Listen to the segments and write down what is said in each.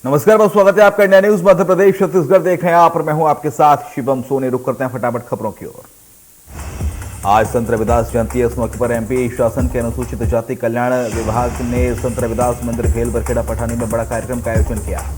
नमस्कार, बहुत स्वागत है आपका इंडिया न्यूज मध्य प्रदेश छत्तीसगढ़ देख रहे हैं आप और मैं हूं आपके साथ शिवम सोनी। रुक करते हैं फटाफट खबरों की ओर। आज संत रविदास जयंती है। इस मौके पर एमपी शासन के अनुसूचित जाति कल्याण विभाग ने संत रविदास मंदिर भेल बरखेड़ा पठानी में बड़ा कार्यक्रम का आयोजन किया।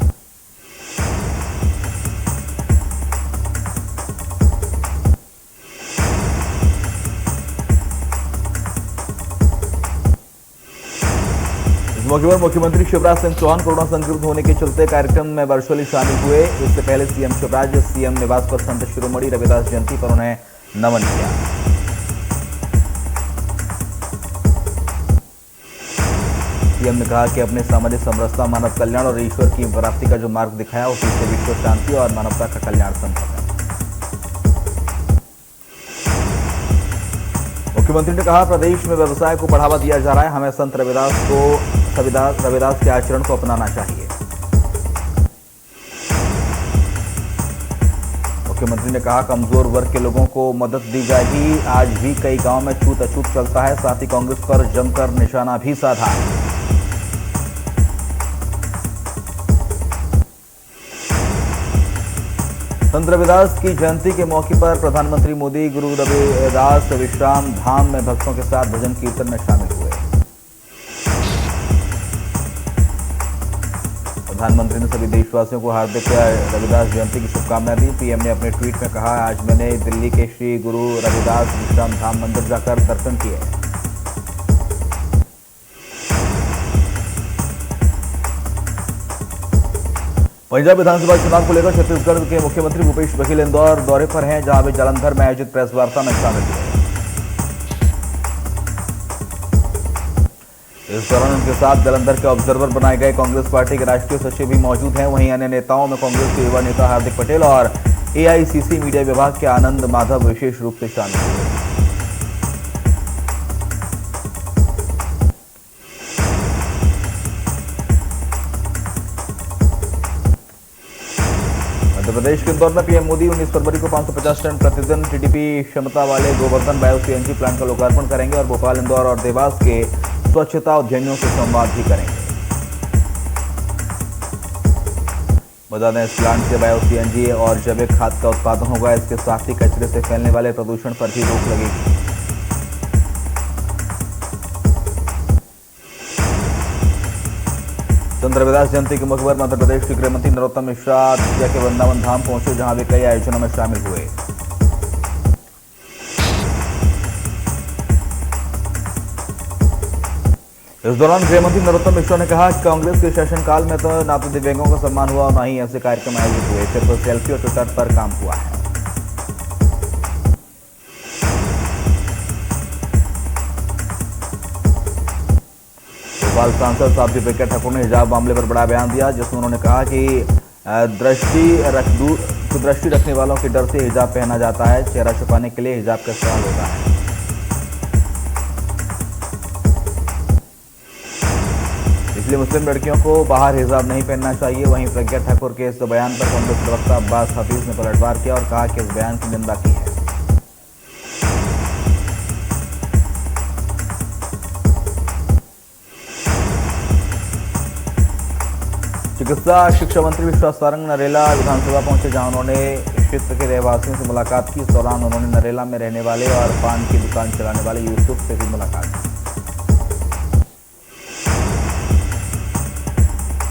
इस मौके पर मुख्यमंत्री शिवराज सिंह चौहान कोरोना संक्रमित होने के चलते कार्यक्रम में वर्चुअली शामिल हुए। इससे पहले सीएम शिवराज सीएम निवास पर संत शिरोमणि रविदास जयंती पर उन्हें नमन किया। सीएम ने कहा कि अपने सामाजिक समरसता, मानव कल्याण और ईश्वर की प्राप्ति का जो मार्ग दिखाया, उसी से विश्व शांति और मानवता का कल्याण संभव है। मुख्यमंत्री ने कहा, प्रदेश में व्यवसाय को बढ़ावा दिया जा रहा है, हमें संत रविदास के आचरण को अपनाना चाहिए। मुख्यमंत्री ने कहा, कमजोर वर्ग के लोगों को मदद दी जाएगी। आज भी कई गांव में छूत अछूत चलता है। साथ ही कांग्रेस पर जमकर निशाना भी साधा। संत रविदास की जयंती के मौके पर प्रधानमंत्री मोदी गुरु रविदास विश्राम धाम में भक्तों के साथ भजन कीर्तन में शामिल हुए। प्रधानमंत्री ने सभी देशवासियों को हार्दिक रविदास जयंती की शुभकामनाएं दी। पीएम ने अपने ट्वीट में कहा, आज मैंने दिल्ली के श्री गुरु रविदास विश्राम धाम मंदिर जाकर दर्शन किए। पंजाब विधानसभा चुनाव को लेकर छत्तीसगढ़ के मुख्यमंत्री भूपेश बघेल इंदौर दौरे पर हैं, जहां वे जालंधर में आयोजित प्रेस वार्ता में शामिल हुए। इस दौरान उनके साथ जालंधर के ऑब्जर्वर बनाए गए कांग्रेस पार्टी के राष्ट्रीय सचिव भी मौजूद हैं। वहीं अन्य नेताओं में कांग्रेस के युवा नेता हार्दिक पटेल और एआईसीसी मीडिया विभाग के आनंद माधव विशेष रूप से शामिल हुए। मध्य प्रदेश के इंदौर में पीएम मोदी 19 फरवरी को 550 टन प्रतिदिन टीडीपी क्षमता वाले गोवर्धन बायो सीएनजी प्लांट का लोकार्पण करेंगे और भोपाल, इंदौर और देवास के स्वच्छता उद्यमियों से संवाद भी करेंगे। बता दें, इस प्लांट से बायो सीएनजी और जैविक खाद का उत्पादन होगा। इसके साथ ही कचरे से फैलने वाले प्रदूषण पर भी रोक लगेगी। संत रविदास जयंती के मौके पर मध्य प्रदेश के गृहमंत्री नरोत्तम मिश्रा अयोध्या के वृंदावन धाम पहुंचे, जहां वे कई आयोजनों में शामिल हुए। इस दौरान गृहमंत्री नरोत्तम मिश्रा ने कहा कि कांग्रेस के शासनकाल में तो ना तो दिव्यांगों का सम्मान हुआ और ना ही ऐसे कार्यक्रम आयोजित हुए, सिर्फ सेल्फी और ट्विटर पर काम हुआ है। भोपाल सांसद साध्वी प्रज्ञा ठाकुर ने हिजाब मामले पर बड़ा बयान दिया, जिसमें उन्होंने कहा कि दृष्टि रखने वालों के डर से हिजाब पहना जाता है। चेहरा छुपाने के लिए हिजाब का इस्तेमाल होता है। इसलिए मुस्लिम लड़कियों को बाहर हिजाब नहीं पहनना चाहिए। वहीं प्रज्ञा ठाकुर के इस बयान पर कांग्रेस प्रवक्ता अब्बास हफीज ने पलटवार किया और कहा कि इस बयान की निंदा की है। चिकित्सा शिक्षा मंत्री विश्वास सारंग नरेला विधानसभा पहुंचे, जहां उन्होंने क्षेत्र के रहवासियों से मुलाकात की। इस दौरान उन्होंने नरेला में रहने वाले और पान की दुकान चलाने वाले यूसुफ से भी मुलाकात की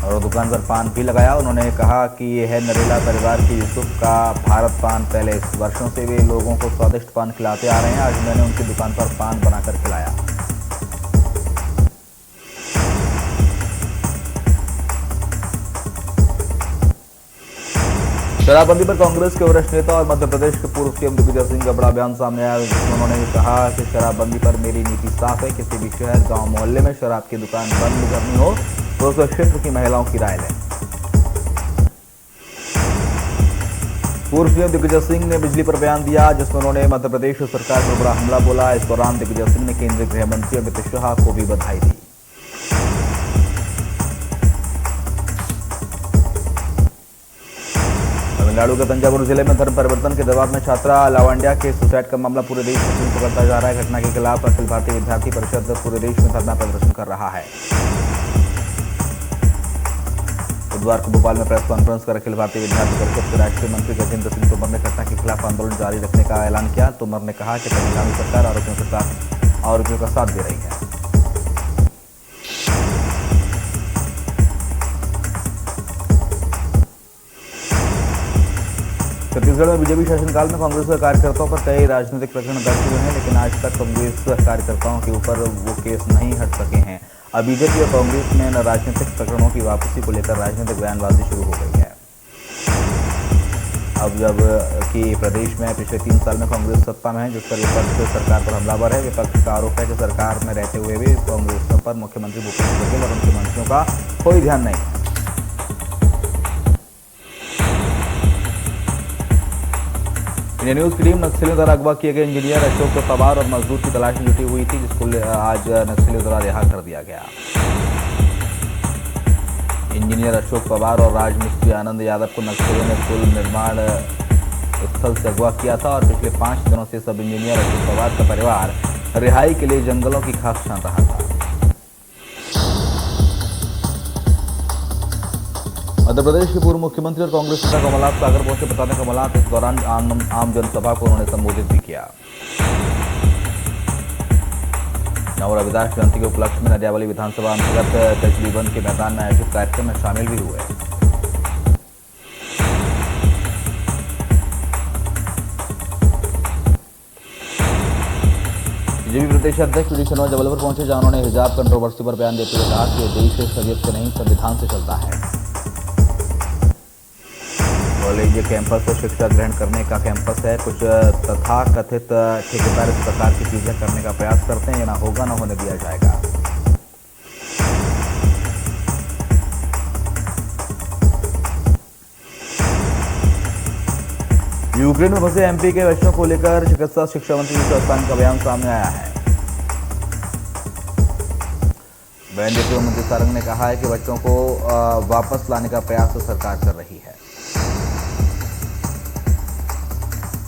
और दुकान पर पान भी लगाया। उन्होंने कहा कि यह है नरेला परिवार के यूसुफ का भारत पान पैलेस। वर्षों से वे लोगों को स्वादिष्ट पान खिलाते आ रहे हैं। आज मैंने उनकी दुकान पर पान बनाकर खिलाया। शराबबंदी पर कांग्रेस के वरिष्ठ नेता और मध्य प्रदेश के पूर्व सीएम दिग्विजय सिंह का बड़ा बयान सामने आया, जिसमें उन्होंने कहा कि शराबबंदी पर मेरी नीति साफ है। किसी भी शहर, गांव, मोहल्ले में शराब की दुकान बंद करनी हो तो उस क्षेत्र की महिलाओं की राय लें। पूर्व सीएम दिग्विजय सिंह ने बिजली पर बयान दिया, जिसमें उन्होंने मध्य प्रदेश सरकार पर बड़ा हमला बोला। इस दौरान दिग्विजय सिंह ने केंद्रीय गृह मंत्री अमित शाह को भी बधाई दी। तमिलनाडु के तंजावुर जिले में धर्म परिवर्तन के दबाव में छात्रा लावंड्या के सुसाइड का मामला पूरे देश में पकड़ता जा रहा है। घटना के खिलाफ अखिल भारतीय विद्यार्थी परिषद पूरे देश में धरना प्रदर्शन कर रहा है। बुधवार को भोपाल में प्रेस कॉन्फ्रेंस कर अखिल भारतीय विद्यार्थी परिषद के राष्ट्रीय मंत्री गजेंद्र सिंह तोमर ने घटना के खिलाफ आंदोलन जारी रखने का ऐलान किया। तोमर ने कहा कि तमिलनाडु सरकार आरोपियों का साथ दे रही है। छत्तीसगढ़ में बीजेपी शासनकाल में कांग्रेस के कार्यकर्ताओं पर कई राजनीतिक प्रकरण दर्ज हुए हैं, लेकिन आज तक कांग्रेस कार्यकर्ताओं के ऊपर वो केस नहीं हट सके हैं। अब बीजेपी और कांग्रेस में न राजनीतिक प्रकरणों की वापसी को लेकर राजनीतिक बयानबाजी शुरू हो गई है। अब जब कि प्रदेश में पिछले 3 साल में कांग्रेस सत्ता में है, जिस पर विपक्ष सरकार पर हमलावर है। विपक्ष का आरोप है कि सरकार में रहते हुए भी कांग्रेस पर मुख्यमंत्री भूपेश बघेल और उनके मंत्रियों का कोई ध्यान नहीं है। इंडिया न्यूज की टीम नक्सलियों द्वारा अगवा किए गए इंजीनियर अशोक पवार और मजदूर की तलाश में जुटी हुई थी, जिसको आज नक्सलियों द्वारा रिहा कर दिया गया। इंजीनियर अशोक पवार और राजमिस्त्री आनंद यादव को नक्सलियों ने पुल निर्माण स्थल से अगवा किया था और पिछले 5 दिनों से सब इंजीनियर अशोक पवार का परिवार रिहाई के लिए जंगलों की खाक छान रहा था। मध्य प्रदेश के पूर्व मुख्यमंत्री और कांग्रेस नेता कमलनाथ सागर पहुंचे। बताने कमलनाथ इस दौरान आम जनसभा को उन्होंने संबोधित भी किया। नव रविदास जयंती के उपलक्ष्य में नदियावली विधानसभा अंतर्गत कचलीबंद के मैदान में आयोजित कार्यक्रम में शामिल भी हुए। बीजेपी प्रदेश अध्यक्ष वी डी शर्मा जबलपुर पहुंचे, जहां उन्होंने हिजाब कंट्रोवर्सी पर बयान देते हुए कहा कि देश शरीयत से नहीं संविधान से चलता है। कॉलेज कैंपस से शिक्षा ग्रहण करने का कैंपस है। कुछ तथाकथित ठेकेदार इस प्रकार की चीजें करने का प्रयास करते हैं। ये ना होगा, ना होने दिया जाएगा। यूक्रेन में फंसे एमपी के बच्चों को लेकर चिकित्सा शिक्षा मंत्री स्थान का बयान सामने आया है। बयान देते हुए मंत्री सारंग ने कहा है कि बच्चों को वापस लाने का प्रयास सरकार कर रही है।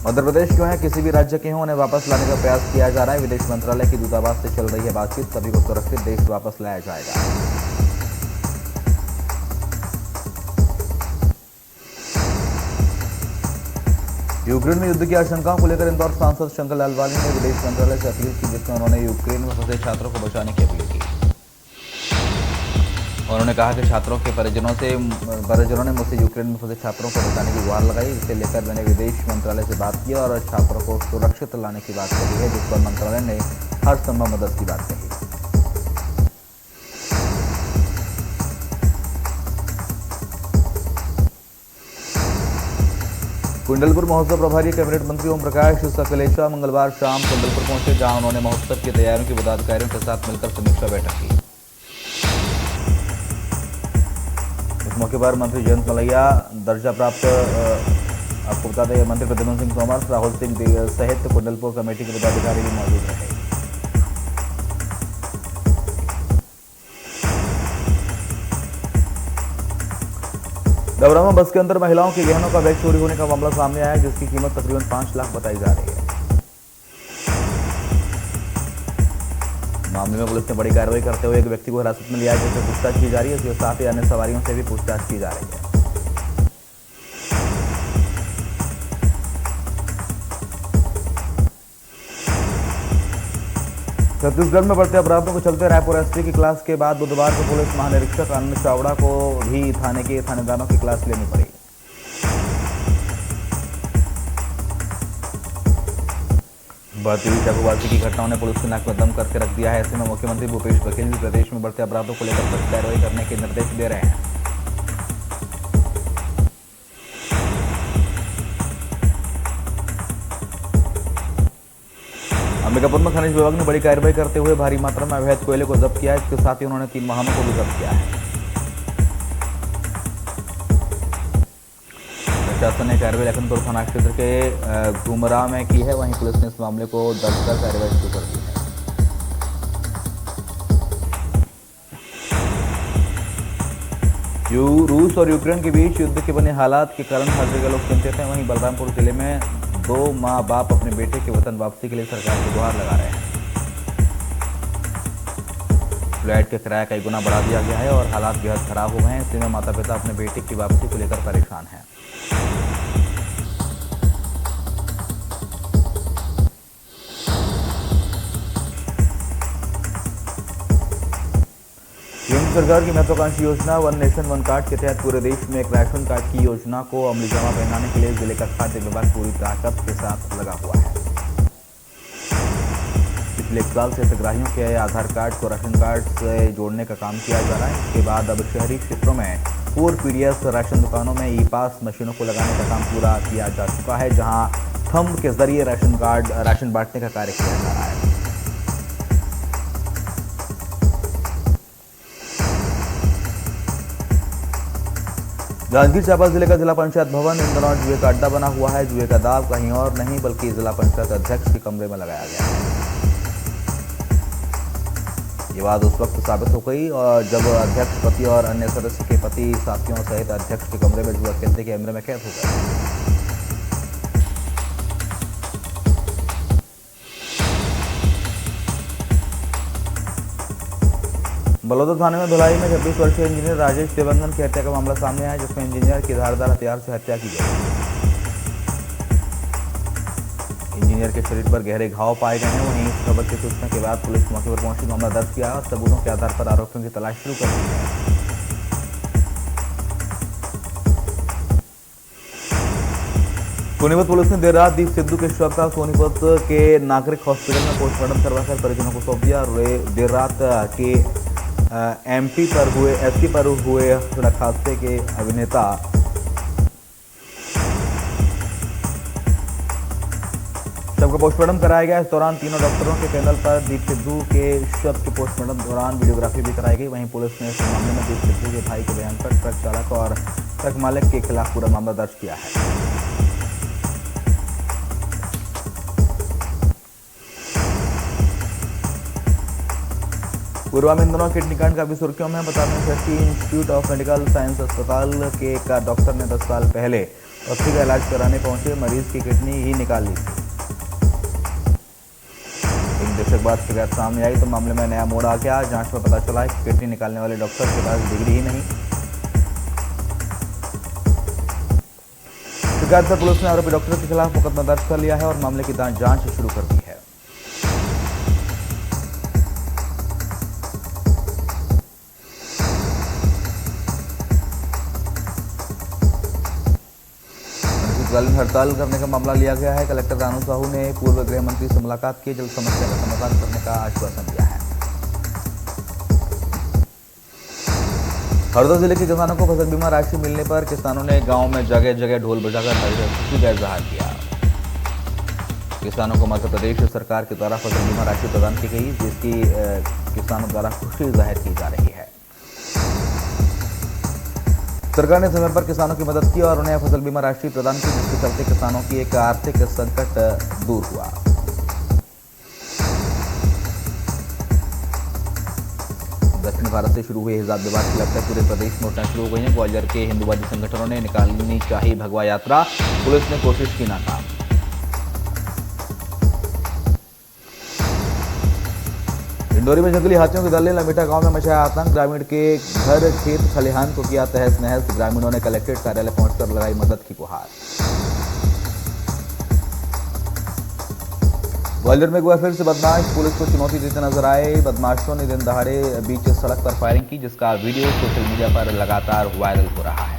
मध्य प्रदेश क्यों है, किसी भी राज्य के हों, उन्हें वापस लाने का प्रयास किया जा रहा है। विदेश मंत्रालय की दूतावास से चल रही है बातचीत। सभी को सुरक्षित देश वापस लाया जाएगा। यूक्रेन में युद्ध की आशंकाओं को लेकर इंदौर सांसद शंकर लालवानी ने विदेश मंत्रालय से अपील की, जिसमें उन्होंने यूक्रेन में फंसे छात्रों को बचाने की अपील की। उन्होंने कहा कि छात्रों के परिजनों ने मुझसे यूक्रेन में फंसे छात्रों को बचाने की गुहार लगाई। इसे लेकर मैंने विदेश मंत्रालय से बात की और छात्रों को सुरक्षित लाने की बात कही है, जिस पर मंत्रालय ने हर संभव मदद की बात कही। कुंडलपुर महोत्सव प्रभारी कैबिनेट मंत्री ओम प्रकाश सकलेचा मंगलवार शाम कुंडलपुर पहुंचे, जहां उन्होंने महोत्सव की तैयारियों की पदाधिकारियों के साथ मिलकर समीक्षा बैठक की। इस मौके पर मंत्री जयंत मलैया, दर्जा प्राप्त आपको बता दें मंत्री प्रद्युम्न सिंह तोमर, राहुल सिंह सहित कुंडलपुर कमेटी के पदाधिकारी भी मौजूद रहे। डबरा में बस के अंदर महिलाओं के गहनों का बैग चोरी होने का मामला सामने आया, जिसकी कीमत तकरीबन 5 लाख बताई जा रही है। मामले में पुलिस ने बड़ी कार्रवाई करते हुए एक व्यक्ति को हिरासत में लिया है, जिससे पूछताछ की जा रही है। इसके साथ ही अन्य सवारियों से भी पूछताछ की जा रही है। छत्तीसगढ़ में बढ़ते अपराधों को चलते रायपुर एसपी की क्लास के बाद बुधवार को पुलिस महानिरीक्षक आनंद चावड़ा को भी थाने के थानेदारों की क्लास लेनी पड़ी। बढ़ती हुई चाकूबाजी की घटनाओं ने पुलिस के नाक में दम करके रख दिया है। ऐसे में मुख्यमंत्री भूपेश बघेल भी प्रदेश में बढ़ते अपराधों को लेकर सख्त कार्रवाई करने के निर्देश दे रहे हैं। अंबिकापुर में खनिज विभाग ने बड़ी कार्रवाई करते हुए भारी मात्रा में अवैध कोयले को जब्त किया है। इसके साथ ही उन्होंने 3 वाहनों को भी जब्त किया है। प्रशासन ने कार्रवाई लखनपुर थाना क्षेत्र के घुमरा में की है। वहीं पुलिस ने इस मामले को दर्ज कर कार्रवाई शुरू कर दी है। रूस और यूक्रेन के बीच युद्ध के बने हालात के कारण हर जगह लोग चिंतित हैं। वहीं बलरामपुर जिले में 2 माँ बाप अपने बेटे के वतन वापसी के लिए सरकार से गुहार लगा रहे हैं। फ्लैट का किराया कई गुना बढ़ा दिया गया है और हालात बेहद खराब हो गए हैं। ऐसे में माता पिता अपने बेटे की वापसी को लेकर परेशान हैं। केंद्र सरकार की महत्वाकांक्षी योजना वन नेशन वन कार्ड के तहत पूरे देश में एक राशन कार्ड की योजना को अमली जामा पहनाने के लिए जिले का खाद्य विभाग पूरी ताकत के साथ लगा हुआ है। पिछले 1 साल से हितग्राहियों के आधार कार्ड को राशन कार्ड से जोड़ने का काम किया जा रहा है। इसके बाद अब शहरी क्षेत्रों में 4 पीडीएस राशन दुकानों में ई पास मशीनों को लगाने का काम पूरा किया जा चुका है, जहां थंब के जरिए राशन बांटने का कार्य किया जा रहा है। जांजगीर चांपा जिले का जिला पंचायत भवन इन दिनों जुए का अड्डा बना हुआ है। जुए का दाव कहीं और नहीं बल्कि जिला पंचायत अध्यक्ष के कमरे में लगाया गया है। ये बात उस वक्त साबित हो गई और जब अध्यक्ष पति और अन्य सदस्य के पति साथियों सहित अध्यक्ष के कमरे में जुआ खेलते कैमरे में कैद हो गए। बलौदा थाने में धुलाई में 26 वर्षीय इंजीनियर राजेश देवंगन की हत्या का मामला सामने आया, जिसमें इंजीनियर की धारदार हथियार से हत्या की गई। इंजीनियर के शरीर पर गहरे घाव पाए गए हैं। वहीं इस खबर की सूचना के बाद पुलिस मौके पर पहुंची, मामला दर्ज किया और सबूतों के आधार पर आरोपियों की तलाश शुरू कर दी है। सोनीपत पुलिस ने देर रात दीप सिद्धू के शव का सोनीपत के नागरिक हॉस्पिटल में पोस्टमार्टम करवाकर परिजनों को सौंप दिया। देर रात के एसपी पर हुए सड़क हादसे के अभिनेता शव का पोस्टमार्टम कराया गया। इस दौरान तीनों डॉक्टरों के पैनल पर दीप सिद्धू के शव के पोस्टमार्टम दौरान वीडियोग्राफी भी कराई गई। वहीं पुलिस ने इस मामले में दीप सिद्धू के भाई के बयान पर ट्रक चालक और ट्रक मालिक के खिलाफ पूरा मामला दर्ज किया है। पूर्वा में इन दिनों किडनी कांड काफी सुर्खियों में। बता दें शक्ति इंस्टीट्यूट ऑफ मेडिकल साइंस अस्पताल के एक डॉक्टर ने 10 साल पहले अस्थि का इलाज कराने पहुंचे मरीज की किडनी ही निकाल ली थी। 1 दशक बाद शिकायत सामने आई तो मामले में नया मोड़ आ गया। जांच में पता चला कि किडनी निकालने वाले डॉक्टर के पास डिग्री ही नहीं। शिकायत पर पुलिस ने आरोपी डॉक्टर के खिलाफ मुकदमा दर्ज कर लिया है और मामले की जांच शुरू कर दी है। हड़ताल करने का मामला लिया गया है। कलेक्टर रानू साहू ने पूर्व गृह मंत्री से मुलाकात की, जल्द समस्या का समाधान करने का आश्वासन दिया है। हरदा जिले के किसानों को फसल बीमा राशि मिलने पर किसानों ने गांव में जगह जगह ढोल बजाकर खुशी का इजहार किया। किसानों को मध्य प्रदेश सरकार के द्वारा फसल बीमा राशि प्रदान की गई, जिसकी किसानों द्वारा खुशी जाहिर की जा रही है। सरकार ने समय पर किसानों की मदद की और उन्हें फसल बीमा राशि प्रदान की, जिसके चलते किसानों की एक आर्थिक संकट दूर हुआ। दक्षिण भारत से शुरू हुए हिजाब विवाद की लगता है पूरे प्रदेश में उठना शुरू हो गई है। ग्वालियर के हिंदुवादी संगठनों ने निकालनी चाहिए भगवा यात्रा, पुलिस ने कोशिश की नाकाम। इंदौरी में जंगली हाथियों के दल ने लमीठा गांव में मचाया आतंक। ग्रामीण के घर खेत खलिहान को किया तहस नहस। ग्रामीणों ने कलेक्ट्रेट कार्यालय पहुंचकर लगाई मदद की गुहार। ग्वालियर में एक बार फिर से बदमाश पुलिस को चुनौती देते नजर आए। बदमाशों ने दिन दहाड़े बीच सड़क पर फायरिंग की, जिसका वीडियो सोशल मीडिया पर लगातार वायरल हो रहा है।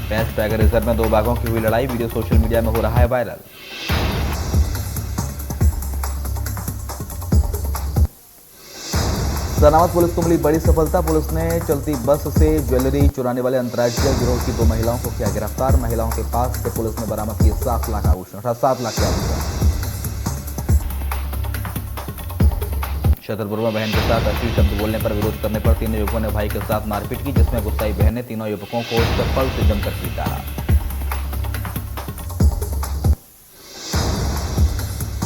भैंस टाइगर रिजर्व में 2 बाघों की हुई लड़ाई, वीडियो सोशल मीडिया में हो रहा है वायरल। सनावत पुलिस को मिली बड़ी सफलता। पुलिस ने चलती बस से ज्वेलरी चुराने वाले अंतर्राज्यीय गिरोह की 2 महिलाओं को किया गिरफ्तार। महिलाओं के पास से पुलिस ने बरामद किए 7 लाख आभूषण, 7 लाख के आभूषण। छतरपुर में बहन के साथ अश्लील शब्द बोलने पर विरोध करने पर 3 युवकों ने भाई के साथ मारपीट की, जिसमें गुस्साई बहन ने तीनों युवकों को चप्पल से जमकर पीटा।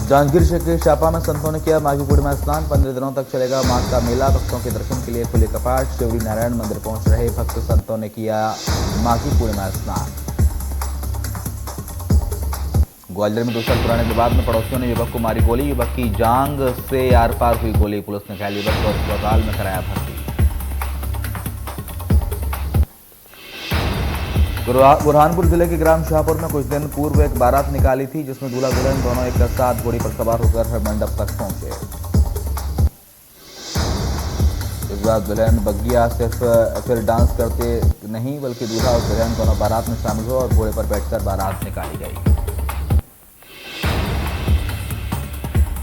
जांजगीर के चांपा में संतों ने किया माघी पूर्णिमा स्नान। 15 दिनों तक चलेगा माघ का मेला। भक्तों के दर्शन के लिए खुले कपाट। शिवरी नारायण मंदिर पहुंच रहे भक्त संतों ने किया माघी पूर्णिमा स्नान। ग्वालियर में 2 साल पुराने विवाद में पड़ोसियों ने युवक को मारी गोली। युवक की जांघ से आर पार हुई गोली। पुलिस ने घायल युवक को अस्पताल में कराया भर्ती। बुरहानपुर जिले के ग्राम शाहपुर में कुछ दिन पूर्व एक बारात निकाली थी, जिसमें दूल्हा दुल्हन दोनों एक साथ घोड़ी पर सवार होकर मंडप तक पहुंचे। इस बार दुल्हन बग्गिया सिर्फ फिर डांस करते नहीं बल्कि दूल्हा और दुल्हन दोनों बारात में शामिल हुए और घोड़े पर बैठकर बारात निकाली गई।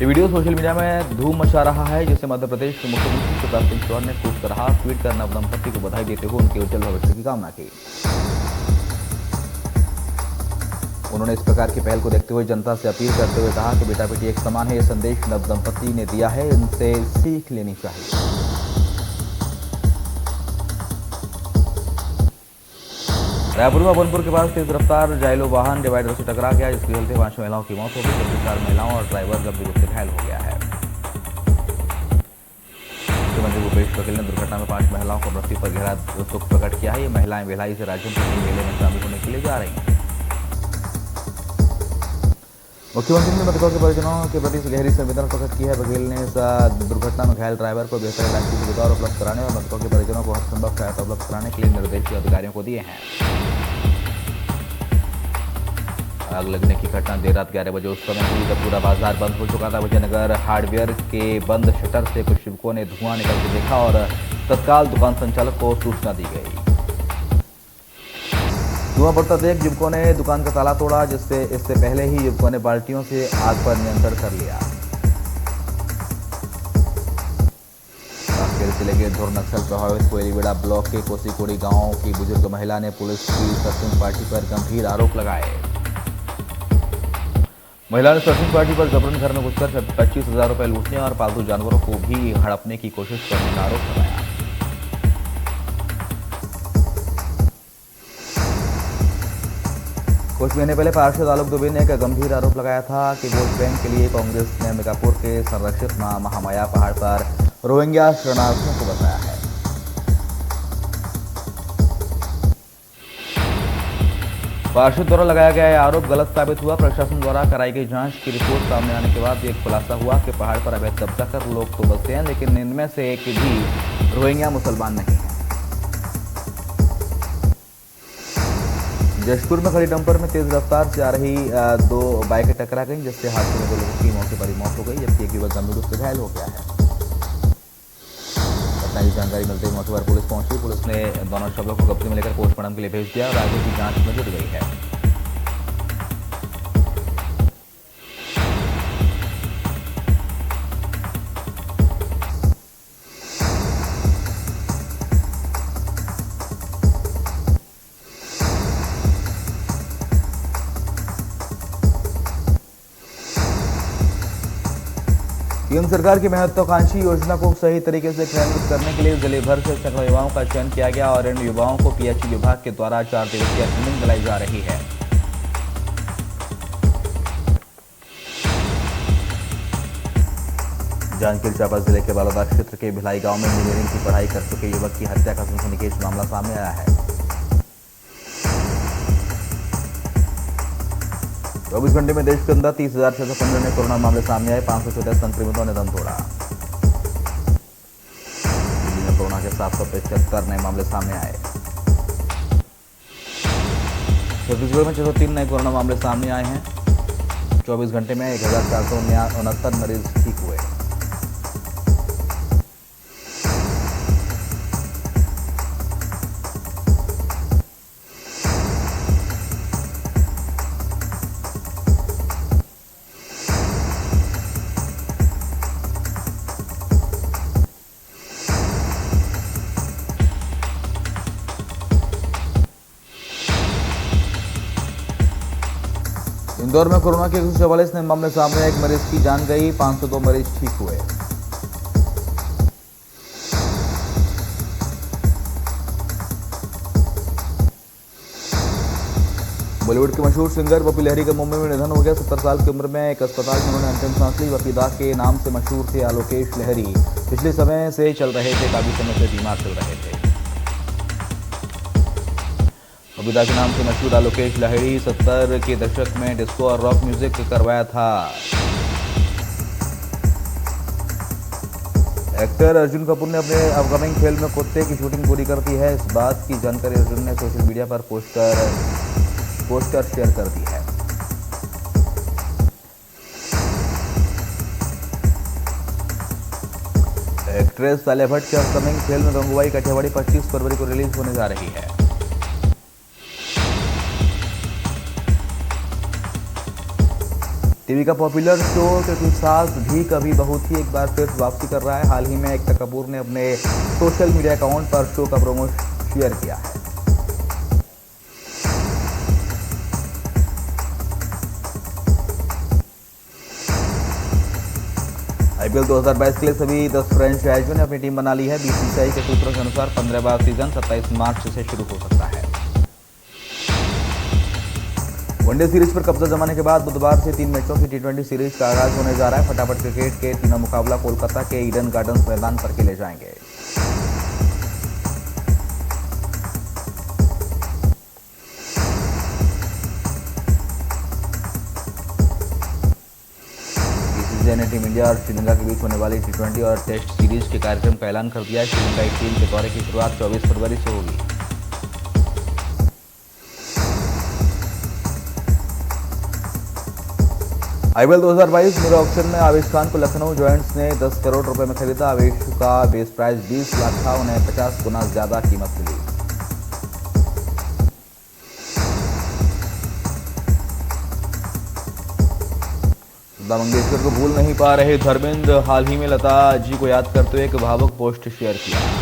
ये वीडियो सोशल मीडिया में धूम मचा रहा है, जिसे मध्य प्रदेश के मुख्यमंत्री शिवराज सिंह चौहान ने खूब सराहा। ट्वीट कर नवदंपति को बधाई देते हुए उनके उज्जवल भविष्य की कामना की। उन्होंने इस प्रकार की पहल को देखते हुए जनता से अपील करते हुए कहा कि बेटा बेटी एक समान है। ये संदेश नवदंपति ने दिया है, इनसे सीख लेनी चाहिए। रायपुर में अबनपुर के पास तेज रफ्तार जाइलो वाहन डिवाइडर से टकरा गया, जिसके चलते 5 महिलाओं की मौत हो गई, जबकि 4 महिलाओं और ड्राइवर गंभीर रूप से घायल हो गया है। मुख्यमंत्री भूपेश बघेल ने दुर्घटना में 5 महिलाओं को मृत्यु पर गहरा दुख प्रकट किया है। ये महिलाएं भिलाई से राजनपुर मेले में शामिल होने के लिए जा रही हैं। मुख्यमंत्री ने मृतकों के परिजनों के प्रति गहरी संवेदना प्रकट की है। बघेल ने इस दुर्घटना में घायल ड्राइवर को बेहतर इलाज की सुविधा उपलब्ध कराने और मृतकों के परिजनों को हर संभव सहायता उपलब्ध कराने के लिए निर्देश अधिकारियों को दिए हैं। आग लगने की घटना देर रात 11 बजे उस समय हुई जब पूरा बाजार बंद हो चुका था। विजयनगर हार्डवेयर के बंद शटर से कुछ युवकों ने धुआं निकलते देखा और तत्काल दुकान संचालक को सूचना दी गई। धुआं बढ़ता देख युवकों ने दुकान का ताला तोड़ा, जिससे इससे पहले ही युवकों ने बाल्टियों से आग पर नियंत्रण कर लिया। कांकेर जिले के धुर नक्सल प्रभावित कोयलीबेड़ा ब्लॉक के कोसीकोड़ी गांव की बुजुर्ग महिला ने पुलिस की सर्चिंग पार्टी पर गंभीर आरोप लगाए। महिला ने सर्चिंग पार्टी पर जबरन घर में घुसकर 25,000 रुपए लूटने और पालतू जानवरों को भी हड़पने की कोशिश करने का आरोप लगाया। कुछ महीने पहले पार्षद आलोक दुबे ने एक गंभीर आरोप लगाया था कि वोट बैंक के लिए कांग्रेस ने अंबिकापुर के संरक्षित मां महामाया पहाड़ पर रोहिंग्या शरणार्थियों को बसाया है। पार्षद द्वारा लगाया गया यह आरोप गलत साबित हुआ। प्रशासन द्वारा कराई गई जांच की रिपोर्ट सामने आने के बाद एक खुलासा हुआ कि पहाड़ पर अवैध कब्जा कर लोग तो बसते हैं, लेकिन इनमें से एक भी रोहिंग्या मुसलमान नहीं है। जशपुर में खड़ी डंपर में तेज रफ्तार से आ रही 2 बाइकें टकरा गईं, जिससे हादसे में 2 लोगों की मौके पर ही मौत हो गई, जबकि एक युवक गंभीर रूप से घायल हो गया है। घटना की जानकारी मिलते ही मौके पर पुलिस पहुंची। पुलिस ने दोनों शवों को कब्जे में लेकर पोस्टमार्टम के लिए भेज दिया और आगे की जांच में जुट गई है। केंद्र सरकार की महत्वाकांक्षी योजना को सही तरीके से क्रियान्वित करने के लिए जिले भर से सैकड़ों युवाओं का चयन किया गया और इन युवाओं को पीएचई विभाग के द्वारा 4 दिवसीय ट्रेनिंग दिलाई जा रही है। जांजगीर चांपा जिले के बालोदा क्षेत्र के भिलाई गांव में इंजीनियरिंग की पढ़ाई कर चुके युवक की हत्या का सनसनीखेज मामला सामने आया है। 24 घंटे में देश के अंदर 30,615 नए कोरोना मामले सामने आए। 514 संक्रमितों ने दम तोड़ा। दिल्ली में कोरोना के 775 नए मामले सामने आए। छत्तीसगढ़ में 603 नए कोरोना मामले सामने आए हैं। 24 घंटे में 1,469 मरीज ठीक हुए। इंदौर में कोरोना के 144 नए मामले सामने आए। 1 मरीज की जान गई। 502 मरीज ठीक हुए। बॉलीवुड के मशहूर सिंगर पप्पू लहरी का मुंबई में निधन हो गया। 70 साल की उम्र में एक अस्पताल में उन्होंने अंतिम सांस ली। पप्पू दा के नाम से मशहूर थे आलोकेश लहरी। पिछले समय से चल रहे थे, काफी समय से बीमार चल रहे थे। बबीता के नाम से मशहूर आलोकेश लाहिड़ी 70 के दशक में डिस्को और रॉक म्यूजिक करवाया था। एक्टर अर्जुन कपूर ने अपने अपकमिंग फिल्म कुत्ते की शूटिंग पूरी कर दी है। इस बात की जानकारी अर्जुन ने सोशल मीडिया पर पोस्टर शेयर कर दी है। एक्ट्रेस आलिया भट्ट की अपकमिंग फिल्म गंगूबाई काठियावाड़ी 25 फरवरी को रिलीज होने जा रही है। टीवी का पॉपुलर शो के साथ भी कभी बहू थी एक बार फिर वापसी कर रहा है। हाल ही में एकता कपूर ने अपने सोशल मीडिया अकाउंट पर शो का प्रोमो शेयर किया है। आईपीएल 2022 के लिए सभी 10 फ्रेंचाइजियों ने अपनी टीम बना ली है। बीसीसीआई के सूत्रों के अनुसार 15वां सीजन 27 मार्च से शुरू हो सकता है। वनडे सीरीज पर कब्जा जमाने के बाद बुधवार से 3 मैचों की टी20 सीरीज का आगाज होने जा रहा है। फटाफट क्रिकेट के तीनों मुकाबला कोलकाता के ईडन गार्डन्स मैदान पर खेले जाएंगे। बीसीसीआई ने टीम इंडिया और श्रीलंका के बीच होने वाली टी20 और टेस्ट सीरीज के कार्यक्रम का ऐलान कर दिया है। श्रीलंका की टीम के दौरे की शुरुआत 24 फरवरी से होगी। आईपीएल 2022 मेगा ऑक्शन में आवेश खान को लखनऊ जॉयंट्स ने 10 करोड़ रुपए में खरीदा। आवेश का बेस प्राइस 20 लाख था, उन्हें 50 गुना ज्यादा कीमत मिली। लता मंगेशकर को भूल नहीं पा रहे धर्मेंद्र। हाल ही में लता जी को याद करते हुए एक भावुक पोस्ट शेयर किया।